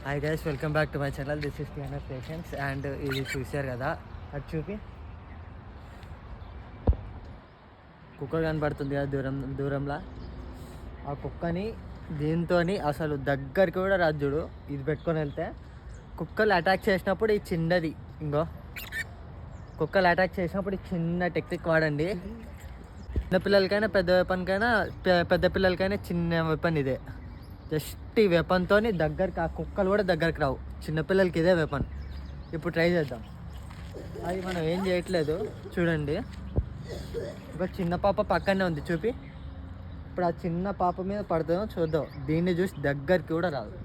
Hi guys, welcome back to my channel. This is TNF patients. And ఇది చూశారు కదా, అది చూపి కుక్క కనబడుతుంది కదా దూరంలో. ఆ కుక్కని దీంతో అసలు దగ్గరికి కూడా రాజుడు. ఇది పెట్టుకొని వెళ్తే కుక్కలు అటాక్ చేసినప్పుడు ఈ చిన్నది, ఇంకో కుక్కలు అటాక్ చేసినప్పుడు ఈ చిన్న టెక్నిక్ వాడండి. చిన్న పిల్లలకైనా పెద్ద వెపన్కైనా, పెద్ద పిల్లలకైనా చిన్న వెపన్ ఇదే. జస్ట్ ఈ వెపన్తో దగ్గరికి, ఆ కుక్కలు కూడా దగ్గరికి రావు. చిన్నపిల్లలకి ఇదే వెపన్. ఇప్పుడు ట్రై చేద్దాం. అది మనం ఏం చేయట్లేదు, చూడండి. ఒక చిన్న పాప పక్కనే ఉంది, చూపి. ఇప్పుడు ఆ చిన్న పాప మీద పడుతుందో చూద్దాం. దీన్ని చూసి దగ్గరికి కూడా రాదు.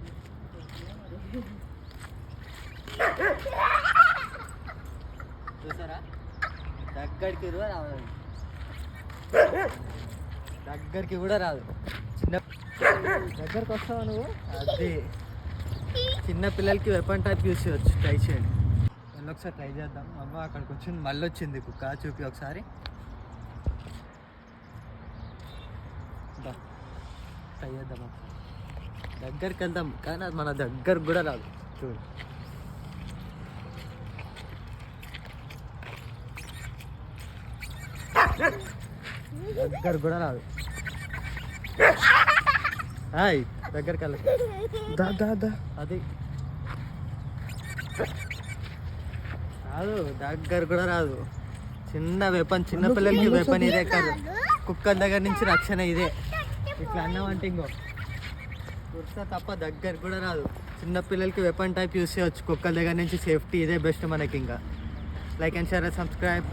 చూసారా, దగ్గరికి కూడా రాదు, దగ్గరికి కూడా రాదు. చిన్న దగ్గరకు వస్తావా నువ్వు? అది చిన్న పిల్లలకి వెపన్ టైప్ యూస్ చేయవచ్చు. ట్రై చేయండి. మళ్ళీ ఒకసారి ట్రై చేద్దాం. అమ్మ అక్కడికి వచ్చింది, మళ్ళీ వచ్చింది కుక్క. చూపి ఒకసారి, ట్రై చేద్దాం. దగ్గరికి వెళ్దాం కానీ అది మన దగ్గరకు కూడా రాదు. చూడు, దగ్గర కూడా రాదు. హాయ్, దగ్గరికి వెళ్ళదు. అది రాదు, దగ్గర కూడా రాదు. చిన్న వెపన్, చిన్న పిల్లలకి వెపన్ ఇదే కాదు. కుక్కల దగ్గర నుంచి రక్షణ ఇదే. ఇట్లా అన్నామంటే ఇంకో కుర్తా తప్ప దగ్గర కూడా రాదు. చిన్న పిల్లలకి వెపన్ టైప్ యూస్ చేయవచ్చు. కుక్కల దగ్గర నుంచి సేఫ్టీ ఇదే బెస్ట్ మనకి. ఇంకా లైక్ అండ్ షేర్, సబ్స్క్రైబ్.